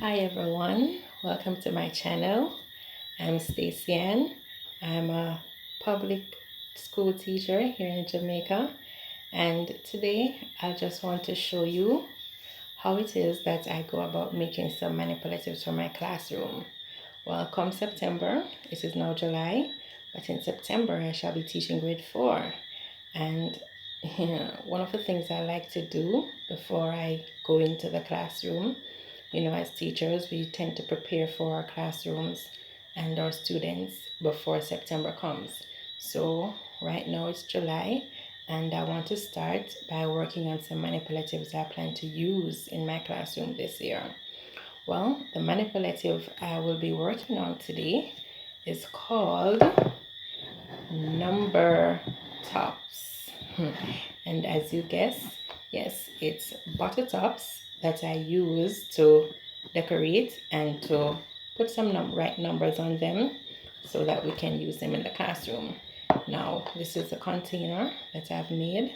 Hi everyone, welcome to my channel. I'm Stacey Ann. I'm a public school teacher here in Jamaica, and today I just want to show you how it is that I go about making some manipulatives for my classroom. Well, come September, it is now July, but in September I shall be teaching grade 4, and one of the things I like to do before I go into the classroom, as teachers, we tend to prepare for our classrooms and our students before September comes. So right now it's July, and I want to start by working on some manipulatives I plan to use in my classroom this year. Well, the manipulative I will be working on today is called number tops. And as you guess, yes, it's butter tops that I use to decorate and to put some right numbers on them so that we can use them in the classroom. Now, this is a container that I've made,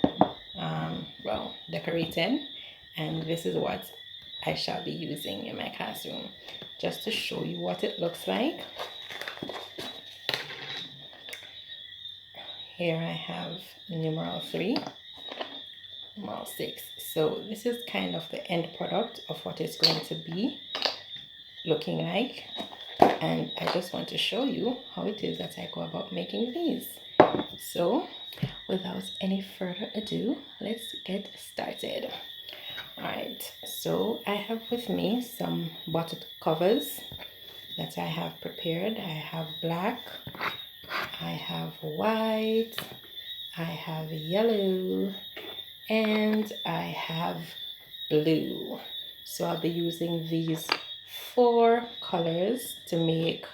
decorated, and this is what I shall be using in my classroom. Just to show you what it looks like, here I have numeral 3, numeral 6. So this is kind of the end product of what it's going to be looking like, and I just want to show you how it is that I go about making these. So without any further ado, let's get started. Alright, so I have with me some bottle covers that I have prepared. I have black, I have white, I have yellow, and I have blue. So I'll be using these 4 colors to make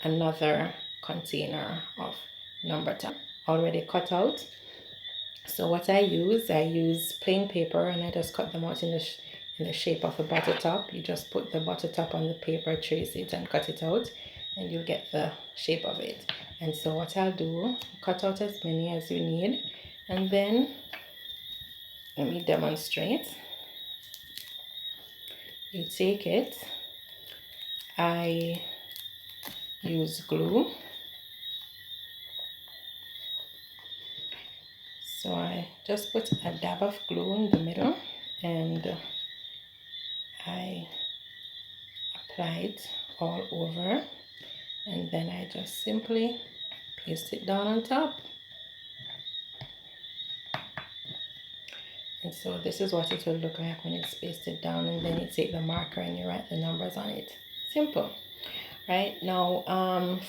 another container of number 10 already cut out. So what I use plain paper, and I just cut them out in the shape of a butter top. You just put the butter top on the paper, trace it, and cut it out, and you'll get the shape of it. And so what I'll do, cut out as many as you need, and then let me demonstrate. You take it, I use glue. So I just put a dab of glue in the middle, and I apply it all over, and then I just simply paste it down on top. And so this is what it will look like when it's pasted down, and then you take the marker and you write the numbers on it. Simple. Right now,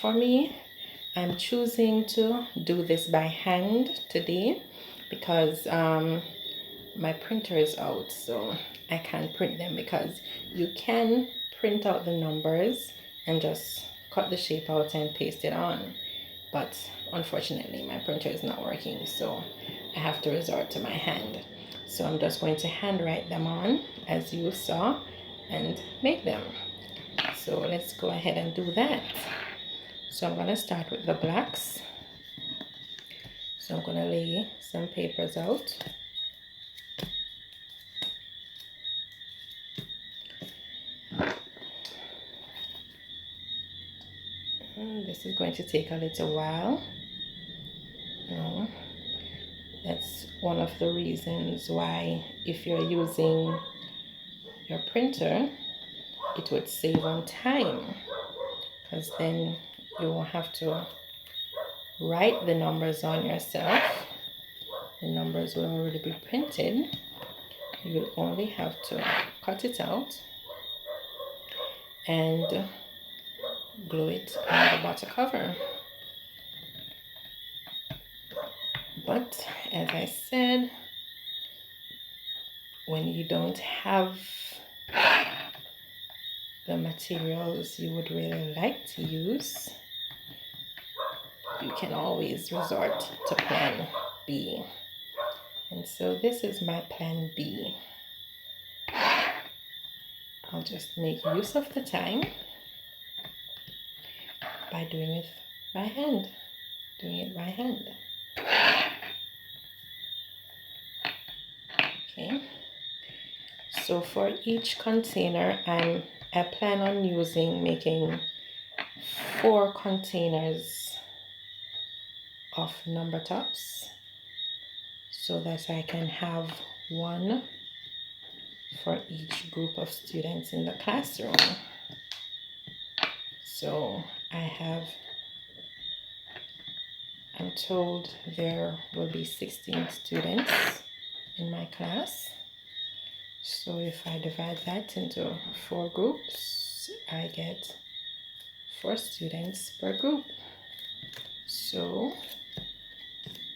for me, I'm choosing to do this by hand today because my printer is out, so I can't print them, because you can print out the numbers and just cut the shape out and paste it on, but unfortunately my printer is not working, so I have to resort to my hand. So I'm just going to handwrite them on as you saw and make them. So let's go ahead and do that. So I'm going to start with the blacks. So I'm going to lay some papers out. This is going to take a little while. That's one of the reasons why, if you're using your printer, it would save on time, because then you won't have to write the numbers on yourself. The numbers will already be printed. You will only have to cut it out and glue it on the bottom cover. But as I said, when you don't have the materials you would really like to use, you can always resort to plan B. And so this is my plan B. I'll just make use of the time by doing it by hand. Okay. So for each container, I'm I plan on making 4 containers of number tops so that I can have one for each group of students in the classroom. So I'm told there will be 16 students in my class. So if I divide that into 4 groups, I get 4 students per group. So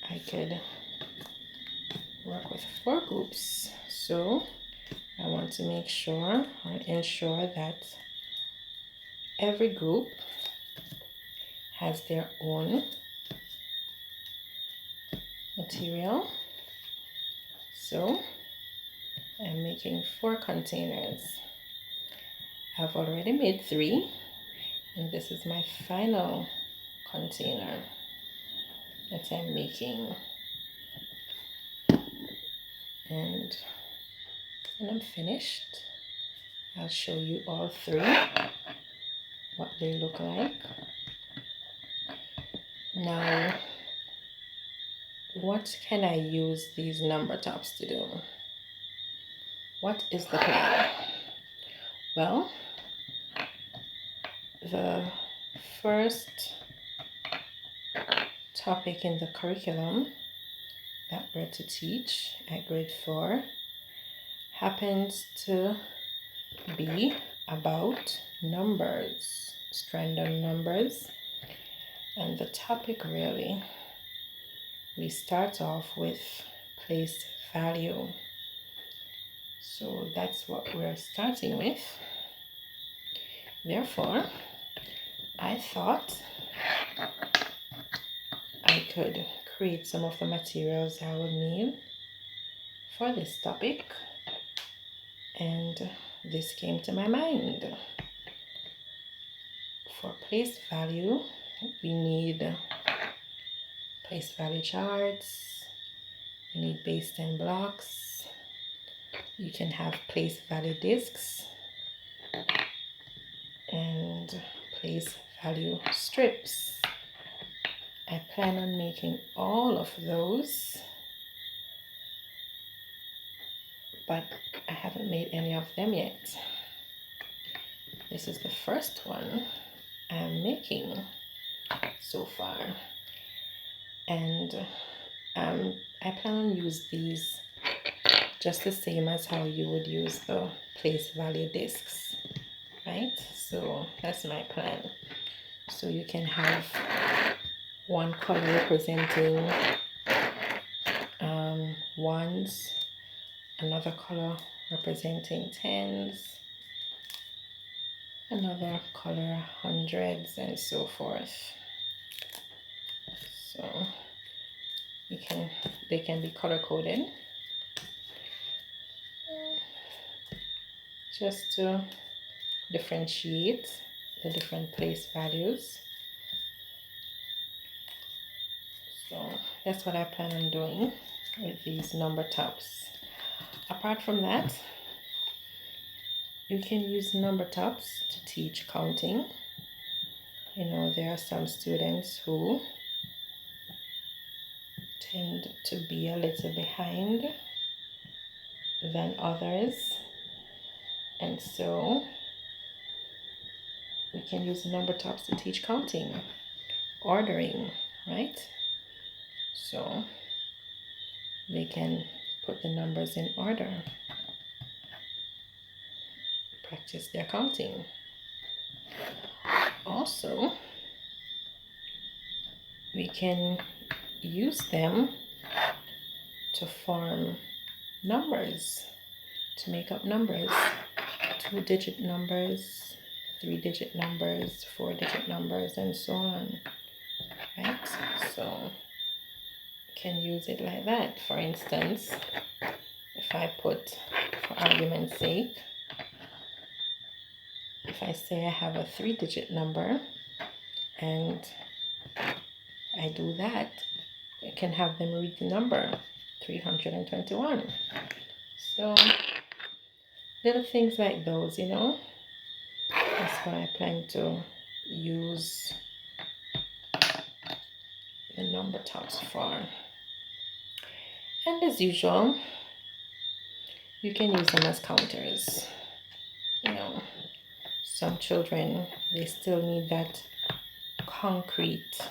I could work with 4 groups. So I want to make sure or ensure that every group has their own material. So I'm making 4 containers. I've already made 3, and this is my final container that I'm making. And when I'm finished, I'll show you all 3 what they look like. Now, what can I use these number tops to do? What is the plan? Well, the first topic in the curriculum that we're to teach at grade 4 happens to be about numbers, random numbers. And the topic really, we start off with place value. So that's what we're starting with. Therefore, I thought I could create some of the materials I will need for this topic, and this came to my mind. For place value, we need place value charts, we need base 10 blocks, you can have place value discs, and place value strips. I plan on making all of those, but I haven't made any of them yet. This is the first one I'm making so far, and I plan on use these just the same as how you would use the place value discs, right? So that's my plan. So you can have one color representing ones, another color representing tens, another color hundreds, and so forth. So they can be color coded just to differentiate the different place values. So that's what I plan on doing with these number tops. Apart from that, you can use number tops to teach counting. You know, there are some students who tend to be a little behind than others, and so we can use number tops to teach counting, ordering, right? So they can put the numbers in order, practice their counting. Also, we can use them to form numbers, to make up numbers, 2-digit numbers, 3-digit numbers, 4-digit numbers, and so on, right? So you can use it like that. For instance, if I put, for argument's sake, if I say I have a 3-digit number and I do that, I can have them read the number 321. So little things like those, you know, That's what I plan to use the number tops for. And as usual, you can use them as counters. You know, some children, they still need that concrete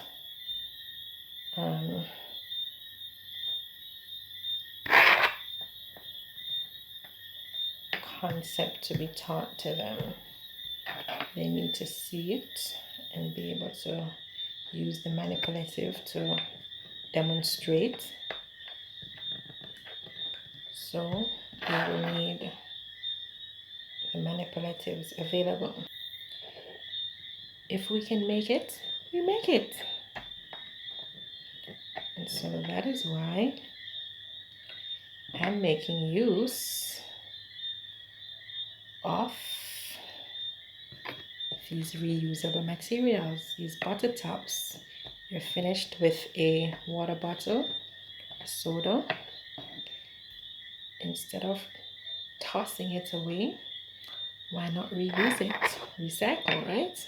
concept to be taught to them. They need to see it and be able to use the manipulative to demonstrate. So they will need the manipulatives available. If we can make it, we make it. And so that is why I'm making use of these reusable materials, these bottle tops. You're finished with a water bottle, a soda. Instead of tossing it away, why not reuse it? Recycle, right?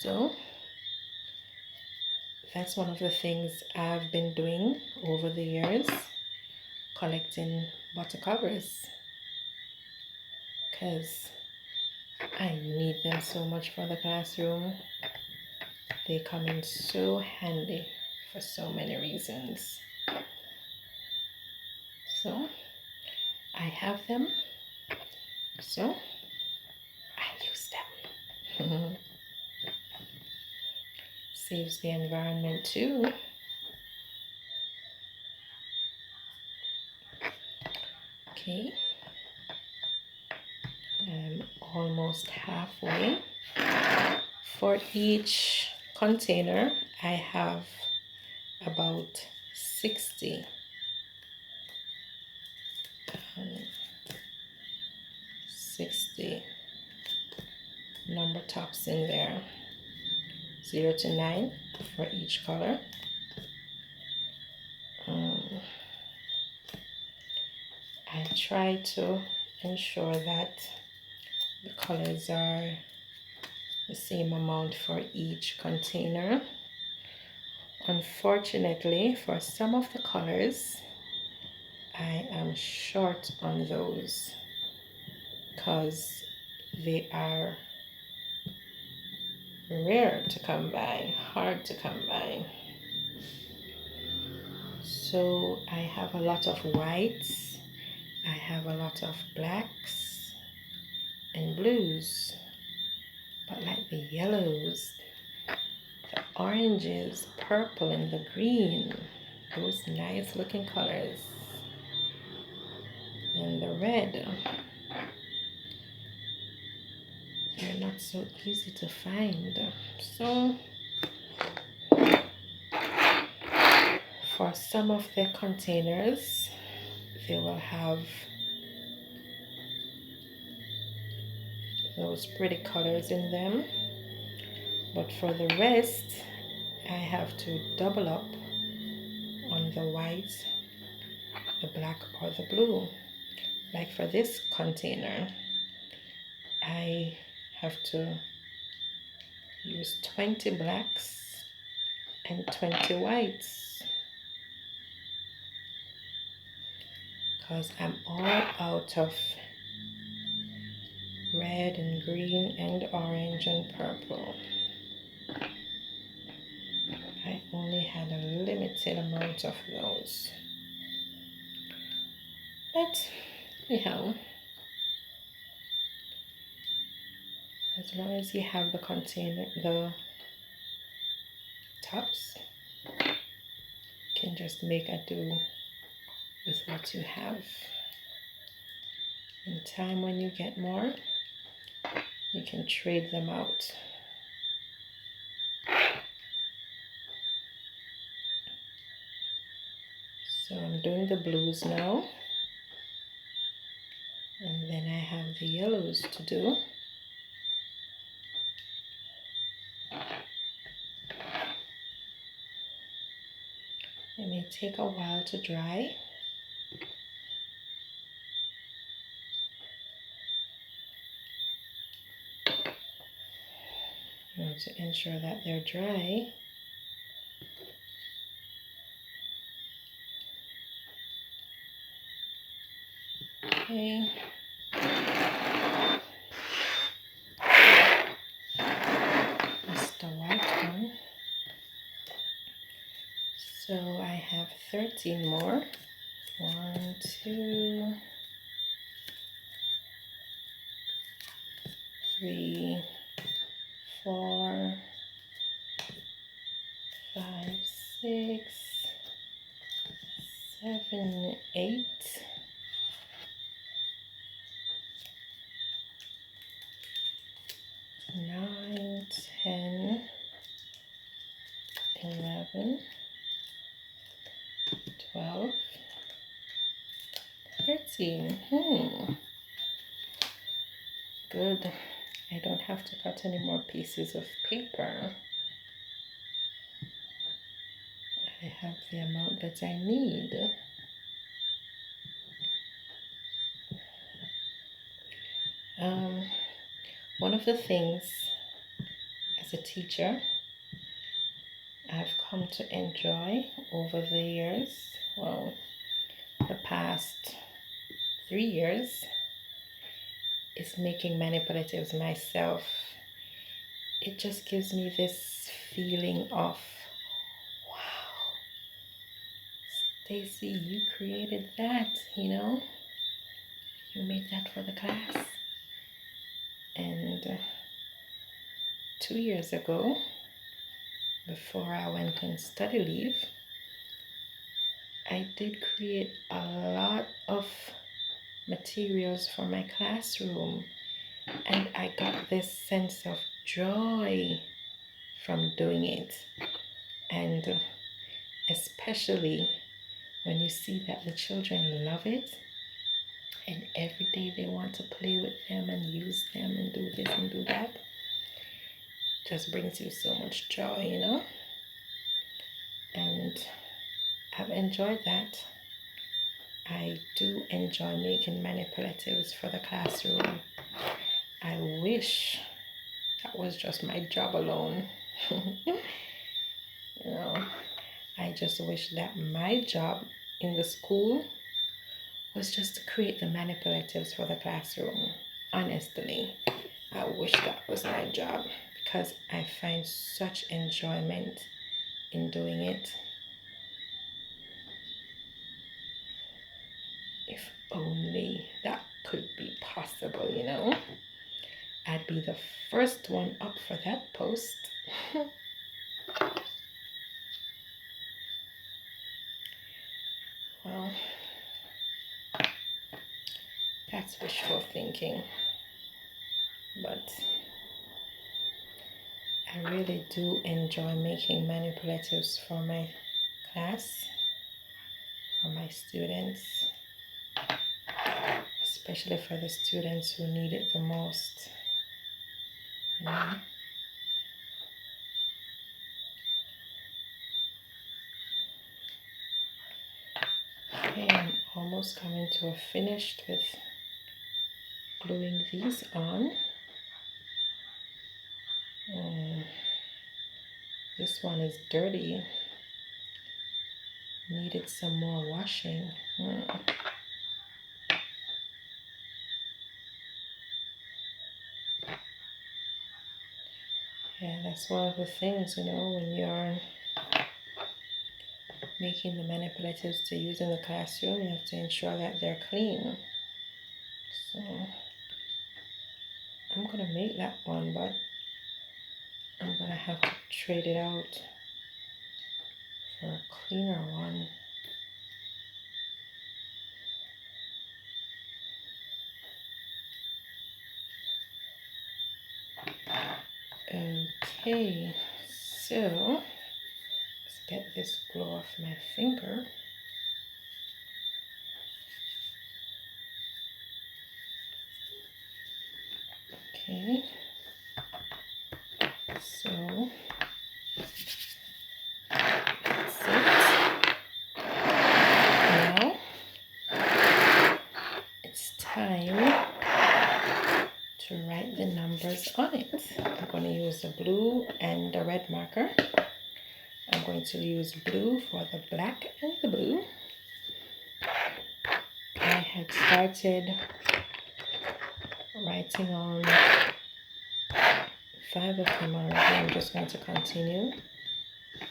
So that's one of the things I've been doing over the years, collecting bottle covers, because I need them so much for the classroom. They come in so handy for so many reasons. So I have them, so I use them. Saves the environment too. Okay, I'm almost halfway. For each container, I have about 60 number tops in there, 0 to 9 for each color. I try to ensure that the colors are the same amount for each container. Unfortunately, for some of the colors, I am short on those because they are rare to come by, hard to come by. So I have a lot of whites, I have a lot of blacks and blues, but like the yellows, the oranges, purple, and the green, those nice looking colors, and the red, they're not so easy to find. So for some of the containers, they will have those pretty colors in them, but for the rest, I have to double up on the white, the black, or the blue. Like for this container, I have to use 20 blacks and 20 whites because I'm all out of red and green and orange and purple. I only had a limited amount of those. But anyhow, as long as you have the container, the tops, you can just make a do with what you have. In time when you get more, you can trade them out. So I'm doing the blues now, and then I have the yellows to do. It may take a while to dry. You want to ensure that they're dry. Okay. That's the white one. So I have 13 more. 1, 2, 3, 4, 5, 6, 7, 8, 9, 10, 11, 12, 13. Good. I don't have to cut any more pieces of paper. I have the amount that I need. One of the things as a teacher I've come to enjoy over the years, well, the past 3 years, is making manipulatives myself. It just gives me this feeling of, wow, Stacy, you created that, you know? You made that for the class. And 2 years ago, before I went on study leave, I did create a lot of materials for my classroom, and I got this sense of joy from doing it. And especially when you see that the children love it, and every day they want to play with them and use them and do this and do that, just brings you so much joy, you know? And I've enjoyed that. I do enjoy making manipulatives for the classroom. I wish that was just my job alone. You know, I just wish that my job in the school was just to create the manipulatives for the classroom. Honestly, I wish that was my job because I find such enjoyment in doing it. If only that could be possible, you know? I'd be the first one up for that post. Well, that's wishful thinking, but I really do enjoy making manipulatives for my class, for my students, especially for the students who need it the most. You know? Okay, I'm almost coming to a finish with gluing these on. This one is dirty. Needed some more washing. Yeah, that's one of the things, you know, when you're making the manipulatives to use in the classroom, you have to ensure that they're clean. So I'm gonna make that one, but I'm gonna have to trade it out for a cleaner one. Okay, so let's get this glue off my finger. Okay, so that's it. Now it's time to to write the numbers on it. I'm going to use the blue and the red marker. I'm going to use blue for the black and the blue. I had started writing on 5 of them already. I'm just going to continue.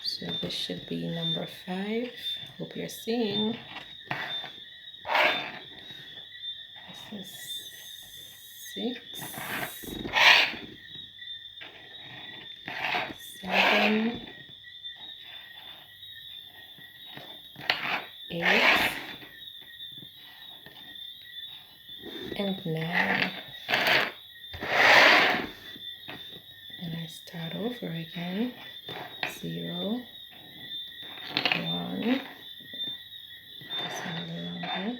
So this should be number 5. Hope you're seeing. This is 6, 7, 8, and 9. And I start over again. 0, 1. That's a little longer.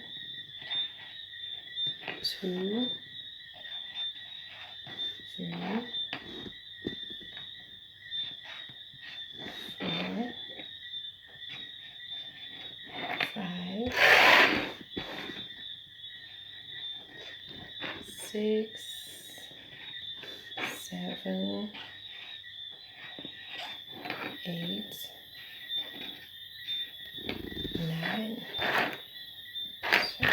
2, 3, 4, 5, 6, 7, 8, 9. So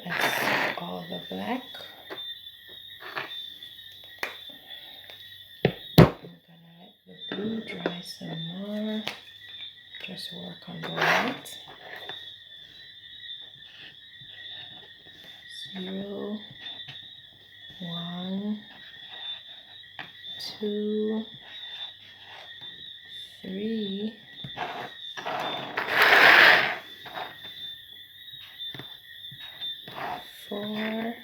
that's all the black. I'm gonna let the blue dry some more. Just work on the white. 0, 1, 2, 3, 4,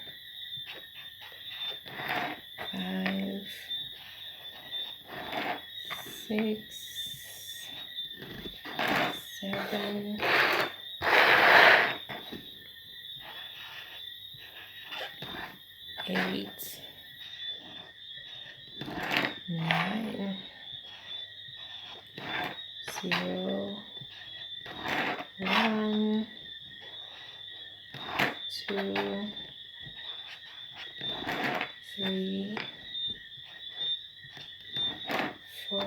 5, 6, 7, 8, 9, 0, 1, 2, 3, 4,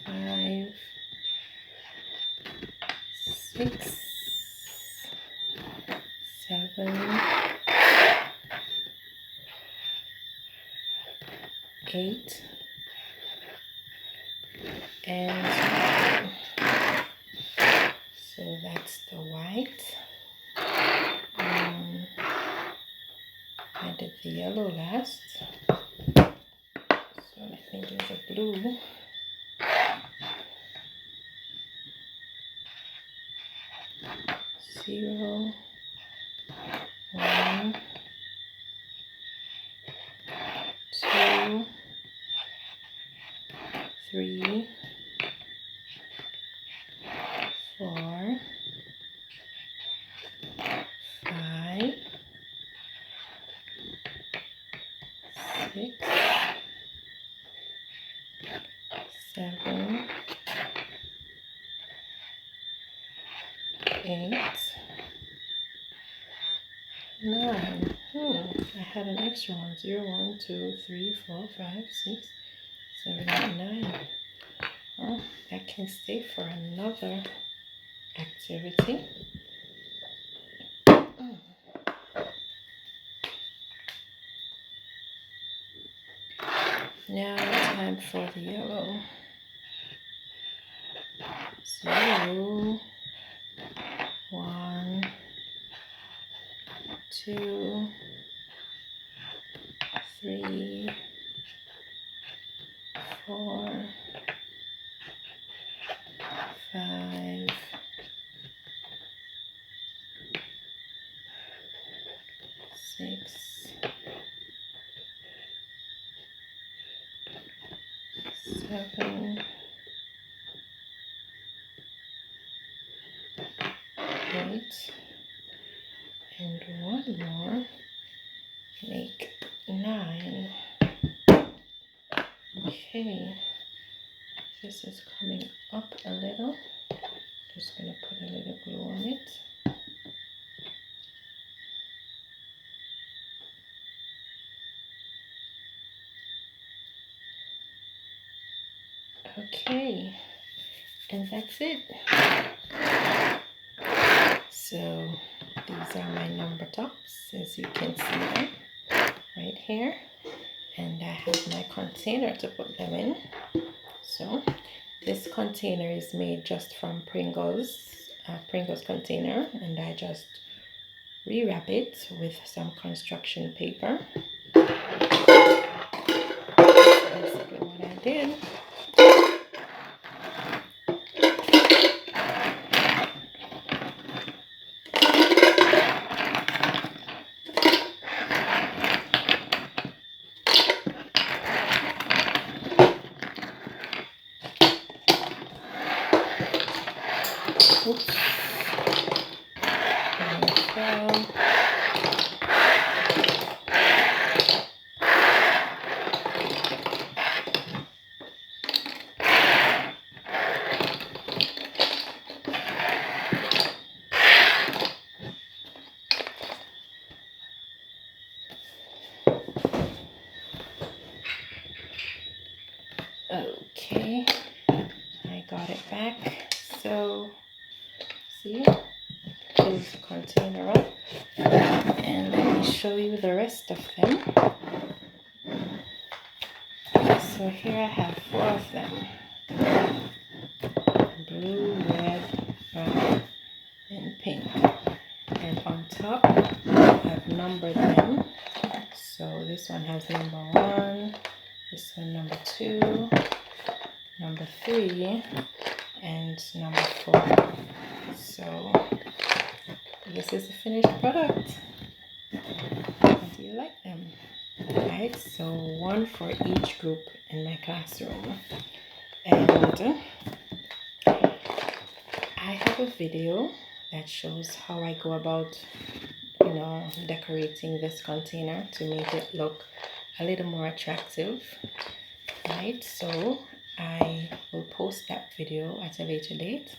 5, 6, 7, 8, and 9. So that's the white. I did the yellow last, so I think there's a blue. 0, 1, 2, 3, 4, 5, 6, 7, 8, 9. I had an extra one. 0, 1, 2, 3, 4, 5, 6, 7, 8, 9. Oh, that can stay for another activity. Now time for the yellow. 0, 1, 2, 3, 4, 5, 6, 7, 8, and one more, make 9. Okay, this is coming up a little. Just gonna put a little glue on it. Okay, and that's it. So these are my number tops, as you can see them right here, and I have my container to put them in. So this container is made just from Pringles container, and I just rewrap it with some construction paper. That's basically what I did. Oops. Okay, I got it back. So see, close the container up, and let me show you the rest of them. So here I have 4 of them: blue, red, brown, and pink. And on top I've numbered them. So this one has number 1, this one number 2, number 3, and number 4. So this is the finished product. How do you like them? Alright, so 1 for each group in my classroom. And I have a video that shows how I go about, decorating this container to make it look a little more attractive. Right, so I will post that video at a later date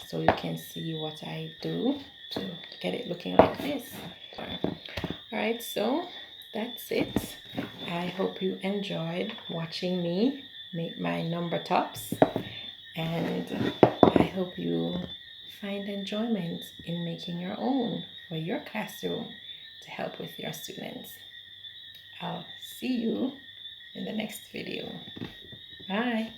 so you can see what I do to get it looking like this. Alright, so that's it. I hope you enjoyed watching me make my number tops, and I hope you find enjoyment in making your own for your classroom to help with your students. I'll see you in the next video. Bye.